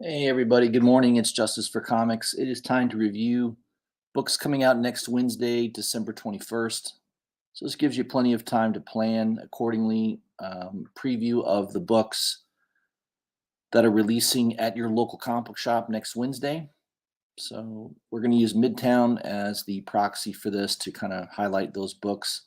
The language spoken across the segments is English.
Hey everybody, good morning. It's Justice for Comics. It is time to review books coming out next Wednesday, December 21st. So this gives you plenty of time to plan accordingly. Preview of the books that are releasing at your local comic book shop next Wednesday. So we're going to use Midtown as the proxy for this to kind of highlight those books.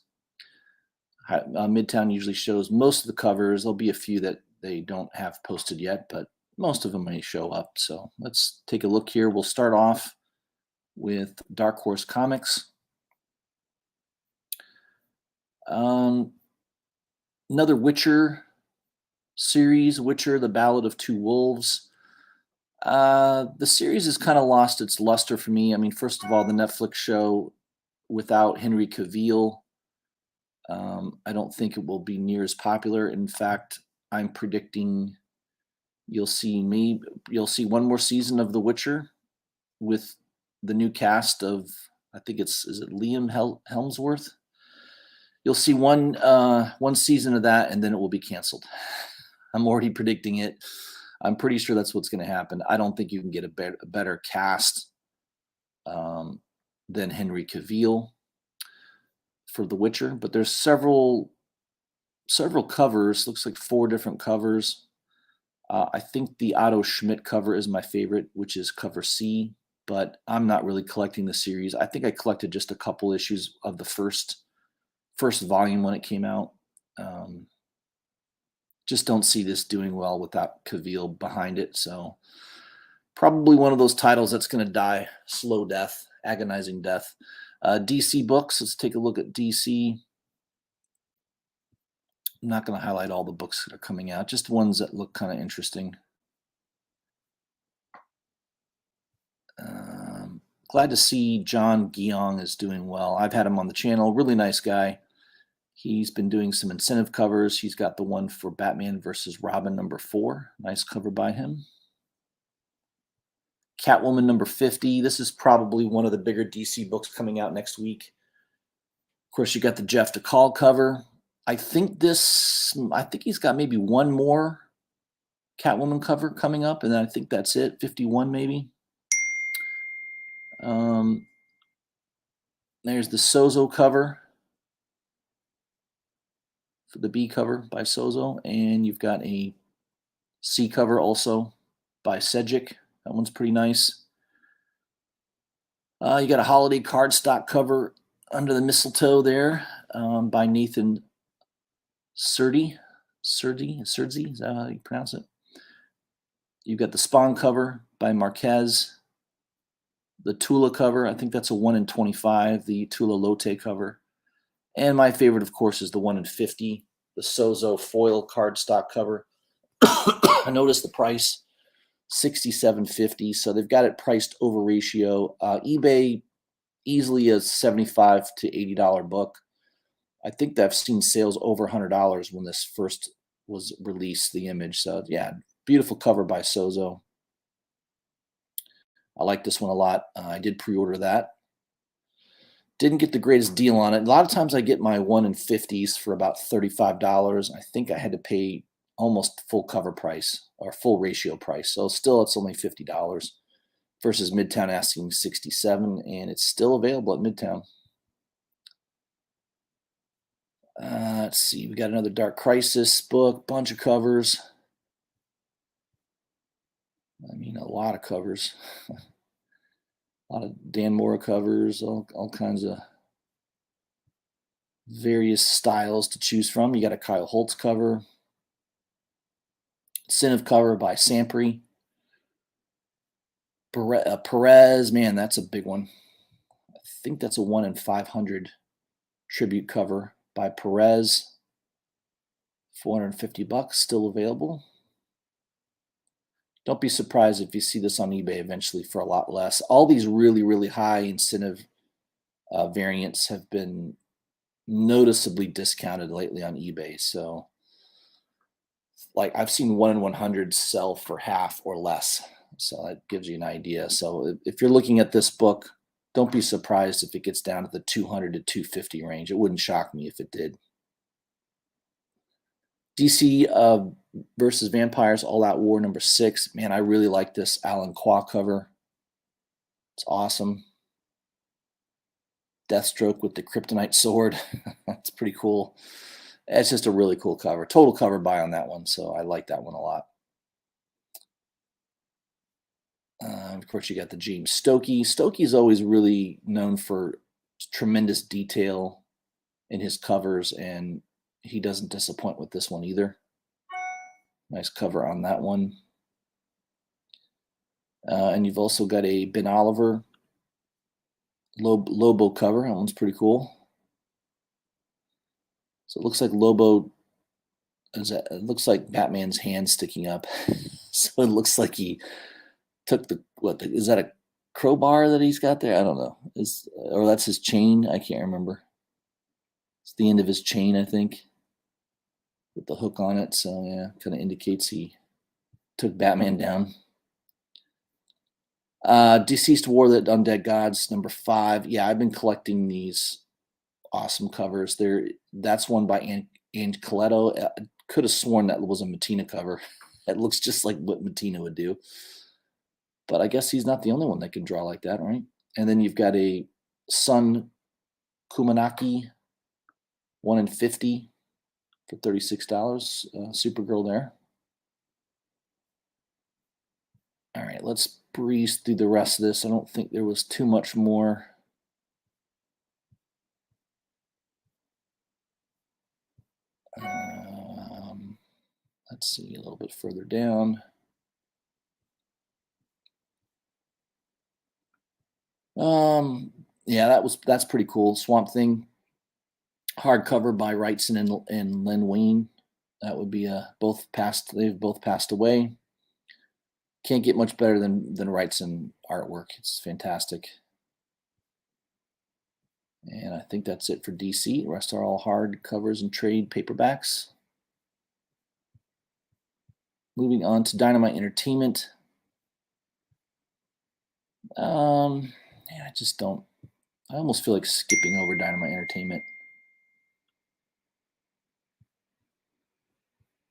Midtown usually shows most of the covers. There'll be a few that they don't have posted yet, but most of them may show up. So let's take a look here. We'll start off with Dark Horse Comics. Another Witcher series, Witcher, The Ballad of Two Wolves. The series has kind of lost its luster for me. I mean, first of all, the Netflix show without Henry Cavill, I don't think it will be near as popular. In fact, I'm predicting you'll see one more season of The Witcher with the new cast of, I think is it Liam Helmsworth? You'll see one season of that, and then it will be canceled. I'm already predicting it. I'm pretty sure that's what's going to happen. I don't think you can get a better cast than Henry Cavill for The Witcher. But there's several covers. Looks like 4 different covers. I think the Otto Schmidt cover is my favorite, which is cover C. But I'm not really collecting the series. I think I collected just a couple issues of the first volume when it came out. Just don't see this doing well without Cavill behind it. So probably one of those titles that's going to die slow death, agonizing death. DC books. Let's take a look at DC. I'm not going to highlight all the books that are coming out, just ones that look kind of interesting. Glad to see John Guion is doing well. I've had him on the channel. Really nice guy. He's been doing some incentive covers. He's got the one for Batman versus Robin #4. Nice cover by him. Catwoman #50. This is probably one of the bigger DC books coming out next week. Of course, you got the Jeff DeCall cover. I think he's got maybe one more Catwoman cover coming up, and then I think that's it. 51 maybe. There's the Sozo cover for the B cover by Sozo, and you've got a C cover also by Sejic. That one's pretty nice. You got a holiday cardstock cover Under the Mistletoe there by Nathan Surdzy. Is that how you pronounce it? You've got the Spawn cover by Marquez. The Tula cover, I think that's a 1 in 25, the Tula Lotte cover. And my favorite, of course, is the 1 in 50, the Sozo foil cardstock cover. I noticed the price, $67.50, so they've got it priced over ratio. eBay, easily a $75 to $80 book. I think I've seen sales over $100 when this first was released, the image. So, yeah, beautiful cover by Sozo. I like this one a lot. I did pre-order that. Didn't get the greatest deal on it. A lot of times I get my 1 in 50s for about $35. I think I had to pay almost full cover price or full ratio price. So still it's only $50 versus Midtown asking $67, and it's still available at Midtown. Let's see. We got another Dark Crisis book, bunch of covers. I mean, a lot of covers. A lot of Dan Mora covers, all kinds of various styles to choose from. You got a Kyle Holtz cover. Incentive cover by Sampry. Perez, man, that's a big one. I think that's a 1 in 500 tribute cover by Perez. $450, still available. Don't be surprised if you see this on eBay eventually for a lot less. All these really, really high incentive variants have been noticeably discounted lately on eBay. So, like, I've seen 1 in 100 sell for half or less. So that gives you an idea. So if you're looking at this book, don't be surprised if it gets down to the 200 to 250 range. It wouldn't shock me if it did. DC versus Vampires All Out War number 6. Man, I really like this Alan Qua cover. It's awesome. Deathstroke with the Kryptonite sword. That's pretty cool. It's just a really cool cover. Total cover buy on that one, so I like that one a lot. Of course, you got the James Stokey. Stokey's always really known for tremendous detail in his covers, and he doesn't disappoint with this one either. Nice cover on that one. And you've also got a Ben Oliver Lobo cover. That one's pretty cool. So it looks like Lobo, it looks like Batman's hand sticking up. So it looks like he took is that a crowbar that he's got there? I don't know. Or that's his chain. I can't remember. It's the end of his chain, I think, with the hook on it. So yeah, kind of indicates he took Batman down. Deceased War That Undead Gods, number 5. Yeah, I've been collecting these awesome covers. That's one by Ange Coletto. I could have sworn that was a Mattina cover. It looks just like what Mattina would do. But I guess he's not the only one that can draw like that, right? And then you've got a Sun Kumanaki 1 in 50 for $36. Supergirl there. All right, let's breeze through the rest of this. I don't think there was too much more. Let's see a little bit further down. Yeah, that's pretty cool. Swamp Thing hardcover by Wrightson and Len Wein. That would be they've both passed away. Can't get much better than Wrightson artwork. It's fantastic. And I think that's it for DC. The rest are all hard covers and trade paperbacks. Moving on to Dynamite Entertainment. Yeah, I almost feel like skipping over Dynamite Entertainment.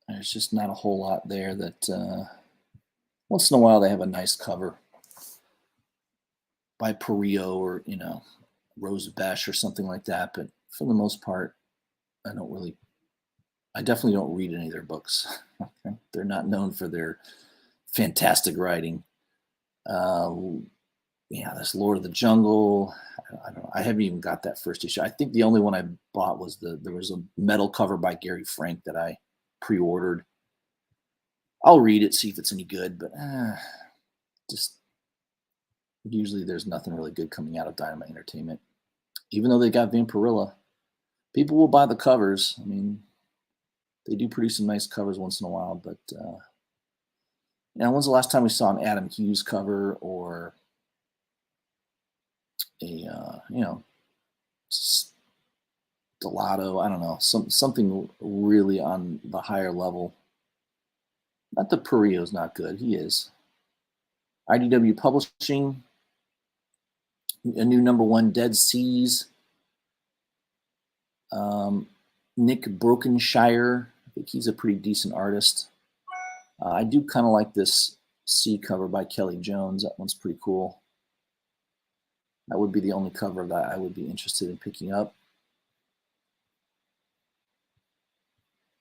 There's just not a whole lot there that once in a while they have a nice cover by Perillo or, Rose Besch or something like that. But for the most part, I definitely don't read any of their books. They're not known for their fantastic writing. Yeah, this Lord of the Jungle. I don't know. I haven't even got that first issue. I think the only one I bought was there was a metal cover by Gary Frank that I pre-ordered. I'll read it, see if it's any good, but just usually there's nothing really good coming out of Dynamite Entertainment. Even though they got Vampirilla, people will buy the covers. I mean, they do produce some nice covers once in a while, but when's the last time we saw an Adam Hughes cover or a Stellato? I don't know, something really on the higher level. Not that Perillo's not good. He is. IDW Publishing, a new #1, Dead Seas. Nick Brokenshire. I think he's a pretty decent artist. I do kind of like this C cover by Kelly Jones. That one's pretty cool. That would be the only cover that I would be interested in picking up.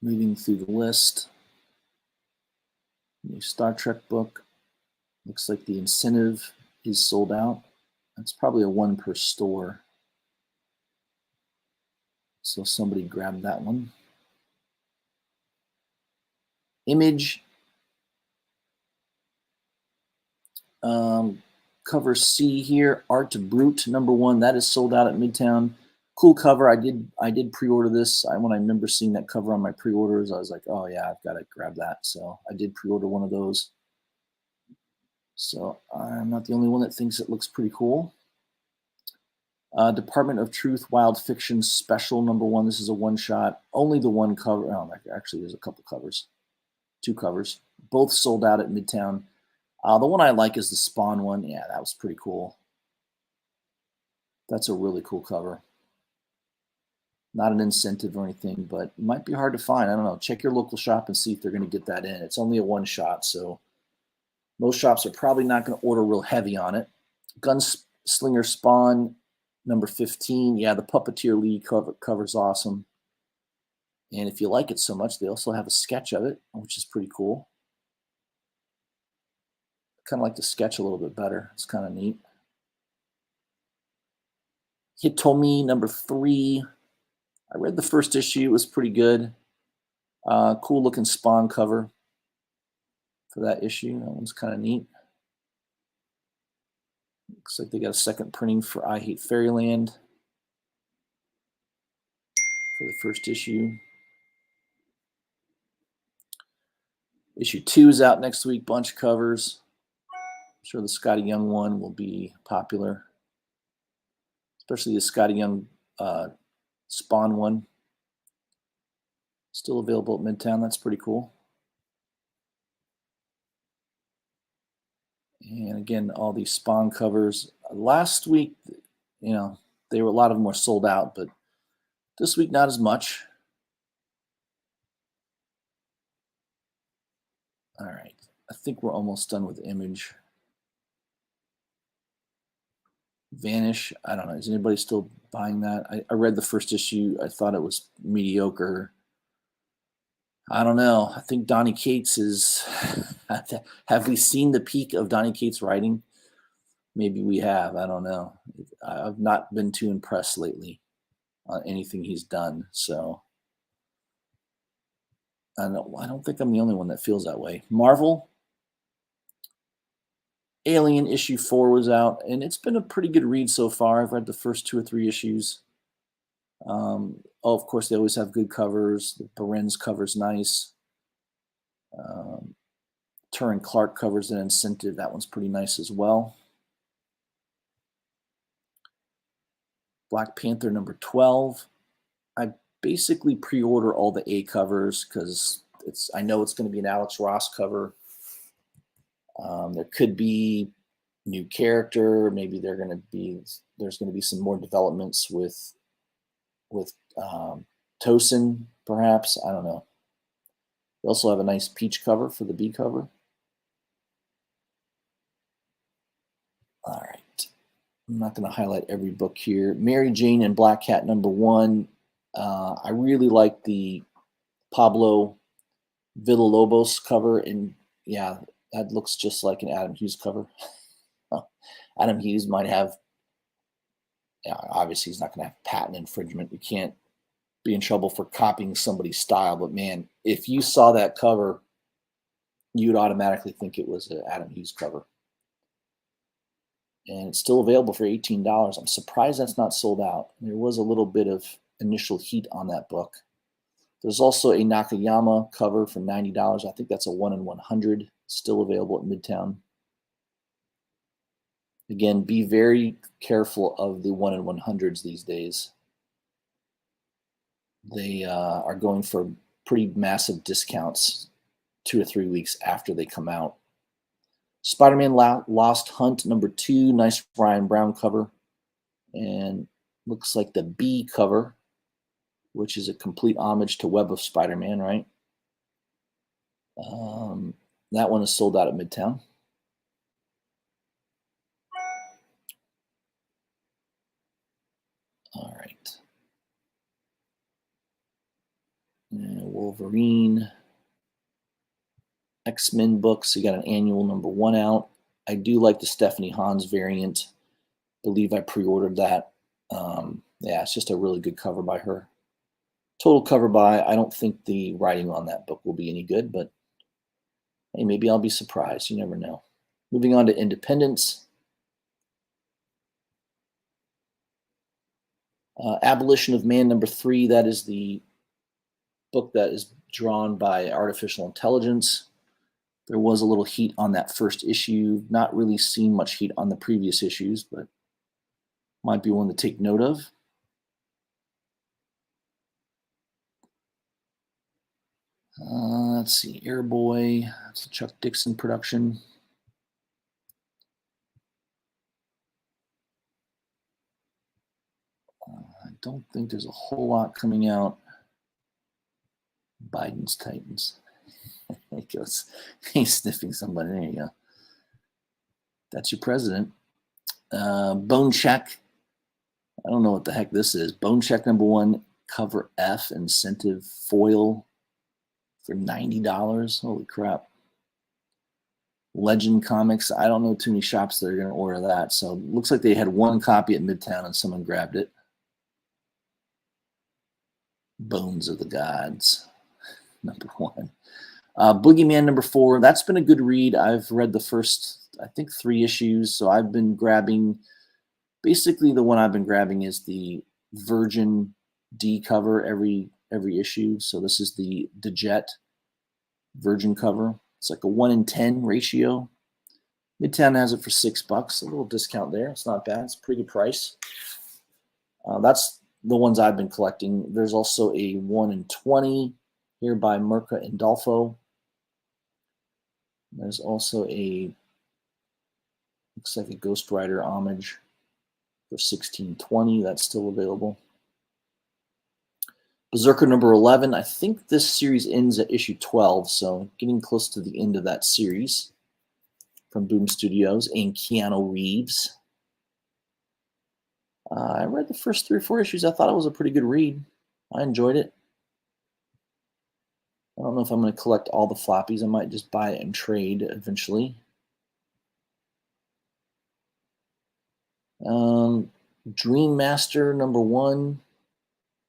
Moving through the list. New Star Trek book. Looks like the incentive is sold out. That's probably a 1 per store. So somebody grabbed that one. Image. Cover C here, Art Brut #1. That is sold out at Midtown. Cool cover. I did pre-order this. When I remember seeing that cover on my pre-orders, I was like, oh yeah, I've got to grab that. So I did pre-order one of those. So I'm not the only one that thinks it looks pretty cool. Department of Truth Wild Fiction Special #1. This is a one-shot. Only the one cover. Oh, actually, there's a couple covers. 2 covers. Both sold out at Midtown. The one I like is the Spawn one. Yeah, that was pretty cool. That's a really cool cover. Not an incentive or anything, but it might be hard to find. I don't know. Check your local shop and see if they're going to get that in. It's only a one shot, so most shops are probably not going to order real heavy on it. Gunslinger Spawn number 15. Yeah, the Puppeteer League cover's awesome. And if you like it so much, they also have a sketch of it, which is pretty cool. Kind of like the sketch a little bit better. It's kind of neat. Hitomi number 3. I read the first issue. It was pretty good. Cool looking Spawn cover for that issue. That one's kind of neat. Looks like they got a second printing for I Hate Fairyland for the first issue. Issue 2 is out next week. Bunch of covers. I'm sure the Scotty Young one will be popular, especially the Scotty Young Spawn one. Still available at Midtown. That's pretty cool. And again, all these Spawn covers. Last week, you know, a lot of them were sold out, but this week not as much. All right, I think we're almost done with Image. Vanish, I don't know. Is anybody still buying that? I read the first issue. I thought it was mediocre. I don't know. I think Donny Cates is. Have we seen the peak of Donny Cates' writing? Maybe we have. I don't know. I've not been too impressed lately on anything he's done. So I don't think I'm the only one that feels that way. Marvel, Alien issue 4 was out, and it's been a pretty good read so far. I've read the first 2 or 3 issues. Of course, they always have good covers. The Berens cover's nice. Turin Clark covers an incentive. That one's pretty nice as well. Black Panther number 12. I basically pre-order all the A covers because I know it's going to be an Alex Ross cover. There could be new character. Maybe there's going to be some more developments with Tosin, perhaps. I don't know. We also have a nice peach cover for the B cover. All right. I'm not going to highlight every book here. Mary Jane and Black Cat number 1. I really like the Pablo Villalobos cover, and yeah, that looks just like an Adam Hughes cover. Adam Hughes might have, obviously he's not going to have patent infringement. You can't be in trouble for copying somebody's style, but man, if you saw that cover, you'd automatically think it was an Adam Hughes cover. And it's still available for $18. I'm surprised that's not sold out. There was a little bit of initial heat on that book. There's also a Nakayama cover for $90. I think that's a 1 in 100, still available at Midtown. Again, be very careful of the 1 in 100s these days. They are going for pretty massive discounts 2 or 3 weeks after they come out. Spider-Man Lost Hunt number 2, nice Ryan Brown cover, and looks like the B cover, which is a complete homage to Web of Spider-Man, right? That one is sold out at Midtown. All right. And Wolverine. X-Men books, you got an annual number 1 out. I do like the Stephanie Hans variant. Believe I pre-ordered that. Yeah, it's just a really good cover by her. Total cover by. I don't think the writing on that book will be any good, but hey, maybe I'll be surprised. You never know. Moving on to Independence. Abolition of Man number 3. That is the book that is drawn by Artificial Intelligence. There was a little heat on that first issue. Not really seen much heat on the previous issues, but might be one to take note of. Let's see, Airboy. That's a Chuck Dixon production. I don't think there's a whole lot coming out. Biden's Titans. He goes, he's sniffing somebody. There you go. That's your president. Bone Check. I don't know what the heck this is. Bone Check #1, cover F, incentive foil for $90. Holy crap. Legend Comics. I don't know too many shops that are going to order that. So it looks like they had one copy at Midtown and someone grabbed it. Bones of the Gods, #1. Boogeyman #4. That's been a good read. I've read the first, I think, 3 issues. So I've been grabbing, basically the one I've been grabbing is the Virgin D cover every issue. So this is the Jet Virgin cover. It's like a 1-in-10 ratio. Midtown has it for $6. A little discount there. It's not bad. It's a pretty good price. That's the ones I've been collecting. There's also a 1-in-20 here by Mirka Andolfo. There's also looks like a Ghost Rider homage for $16.20. That's still available. Berserker #11. I think this series ends at issue 12, so getting close to the end of that series from Boom Studios and Keanu Reeves. I read the first 3 or 4 issues. I thought it was a pretty good read. I enjoyed it. I don't know if I'm going to collect all the floppies. I might just buy it and trade eventually. Dream Master #1.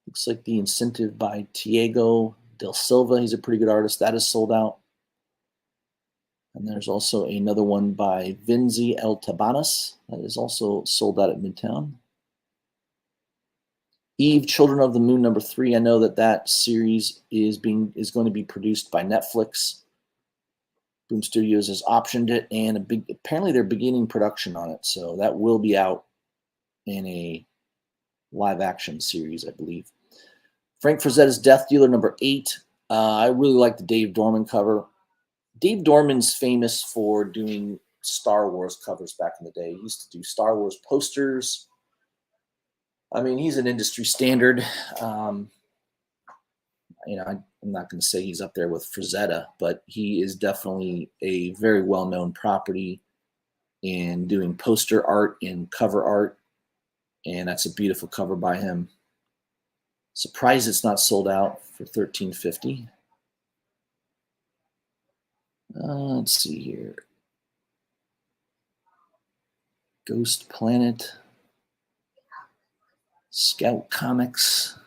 Looks like the incentive by Tiago Del Silva. He's a pretty good artist. That is sold out. And there's also another one by Vinzi El Tabanas. That is also sold out at Midtown. Eve, Children of the Moon #3. I know that series is going to be produced by Netflix. Boom Studios has optioned it, and apparently they're beginning production on it. So that will be out in a live action series, I believe. Frank Frazetta's Death Dealer #8. I really like the Dave Dorman cover. Dave Dorman's famous for doing Star Wars covers back in the day. He used to do Star Wars posters. I mean, he's an industry standard. I'm not going to say he's up there with Frazetta, but he is definitely a very well-known property in doing poster art and cover art. And that's a beautiful cover by him. Surprised it's not sold out for $13.50. Let's see here. Ghost Planet. Scout Comics.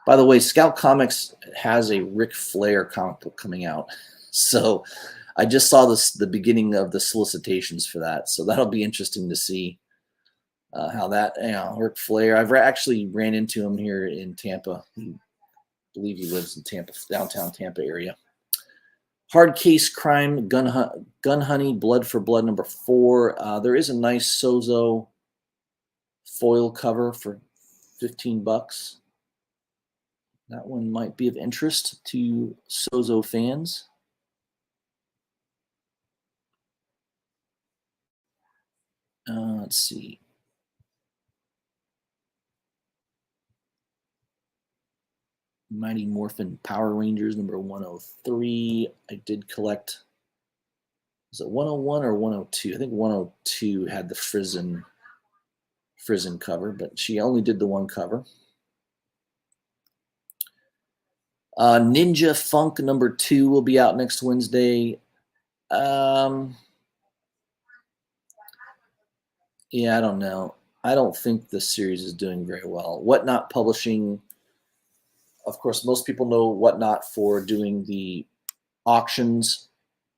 By the way, Scout Comics has a Ric Flair comic book coming out. So I just saw the beginning of the solicitations for that. So that'll be interesting to see how that, Ric Flair. I've actually ran into him here in Tampa. I believe he lives in Tampa, downtown Tampa area. Hard Case Crime, Gun Honey, Blood for Blood #4. There is a nice Sozo foil cover for $15. That one might be of interest to Sozo fans. Let's see. Mighty Morphin Power Rangers #103. I did collect. Was it 101 or 102? I think 102 had the Frizen cover, but she only did the one cover. Ninja Funk #2 will be out next Wednesday. Yeah, I don't know. I don't think this series is doing very well. Whatnot Publishing, of course, most people know Whatnot for doing the auctions.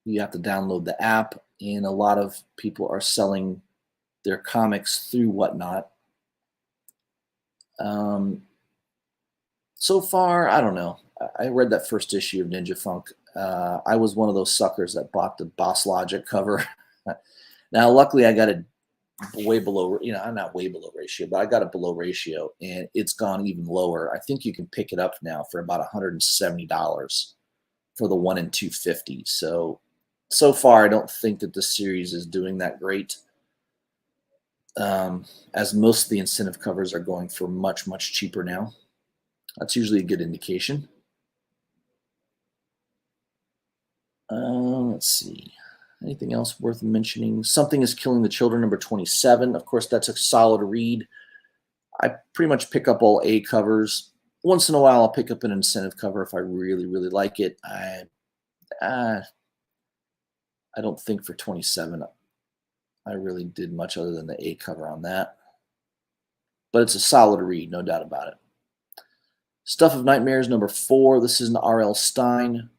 You have to download the app, and a lot of people are selling their comics through Whatnot. So far, I don't know. I read that first issue of Ninja Funk. I was one of those suckers that bought the Boss Logic cover. Now, luckily, I got it way below, I'm not way below ratio, but I got it below ratio, and it's gone even lower. I think you can pick it up now for about $170 for the 1-in-250. So far, I don't think that the series is doing that great. as most of the incentive covers are going for much, much cheaper now. That's usually a good indication. Let's see. Anything else worth mentioning? Something is Killing the Children, number 27. Of course, that's a solid read. I pretty much pick up all A covers. Once in a while, I'll pick up an incentive cover if I really, really like it. I don't think for 27 I really did much other than the A cover on that. But it's a solid read, no doubt about it. Stuff of Nightmares, number 4. This is an R.L. Stine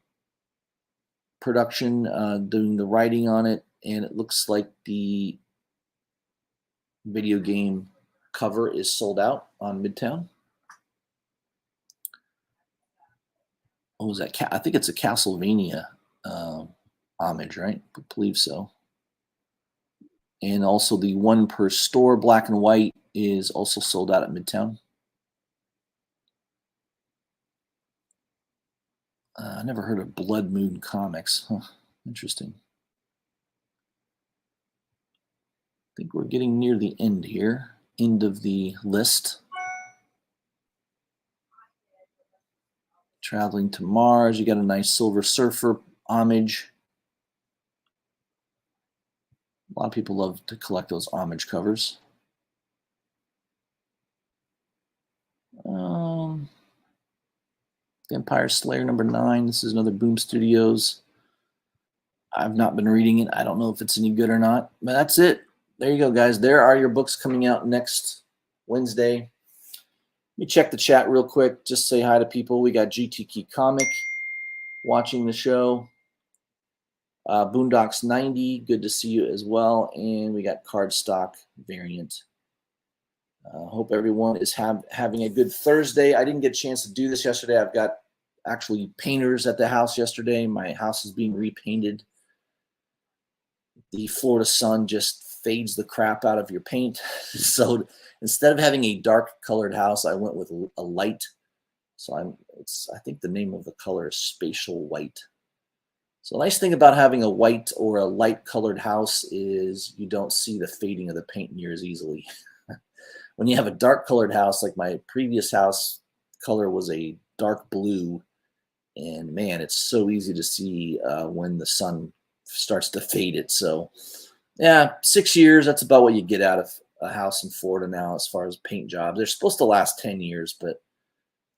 production, doing the writing on it, and it looks like the video game cover is sold out on Midtown. What was that? I think it's a Castlevania homage, right? I believe so. And also the one per store black and white is also sold out at Midtown. I never heard of Blood Moon Comics. Huh. Interesting. I think we're getting near the end here. End of the list. Traveling to Mars. You got a nice Silver Surfer homage. A lot of people love to collect those homage covers. Vampire Slayer, number 9. This is another Boom Studios. I've not been reading it. I don't know if it's any good or not, but that's it. There you go, guys. There are your books coming out next Wednesday. Let me check the chat real quick. Just say hi to people. We got GTK Comic watching the show. Boondocks 90, good to see you as well. And we got Cardstock Variant. Hope everyone is having a good Thursday. I didn't get a chance to do this yesterday. I've got actually painters at the house yesterday. My house is being repainted. The Florida sun just fades the crap out of your paint. So instead of having a dark colored house, I went with a light. So I think the name of the color is Spatial White. So the nice thing about having a white or a light colored house is you don't see the fading of the paint near as easily. When you have a dark colored house, like my previous house color was a dark blue, and man, it's so easy to see when the sun starts to fade it. So yeah, 6 years, that's about what you get out of a house in Florida now as far as paint jobs. They're supposed to last 10 years, but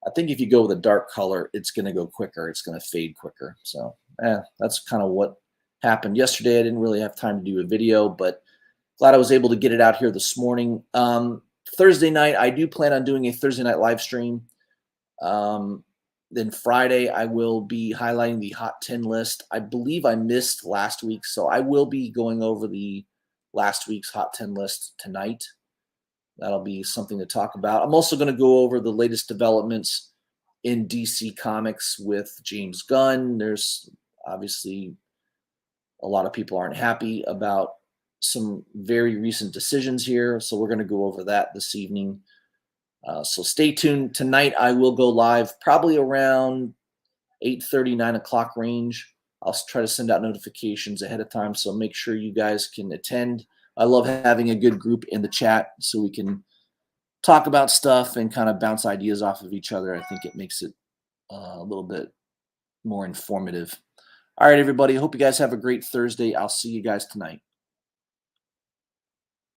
I think if you go with a dark color, it's going to go quicker. It's going to fade quicker. So that's kind of what happened yesterday. I didn't really have time to do a video, but glad I was able to get it out here this morning. Thursday night, I do plan on doing a Thursday night live stream. Then Friday, I will be highlighting the Hot 10 list. I believe I missed last week, so I will be going over the last week's Hot 10 list tonight. That'll be something to talk about. I'm also going to go over the latest developments in DC Comics with James Gunn. There's obviously a lot of people aren't happy about some very recent decisions here, so we're going to go over that this evening. So stay tuned. Tonight I will go live probably around 8:30, 9 o'clock range. I'll try to send out notifications ahead of time, so make sure you guys can attend. I love having a good group in the chat so we can talk about stuff and kind of bounce ideas off of each other. I think it makes it a little bit more informative. All right, everybody. Hope you guys have a great Thursday. I'll see you guys tonight.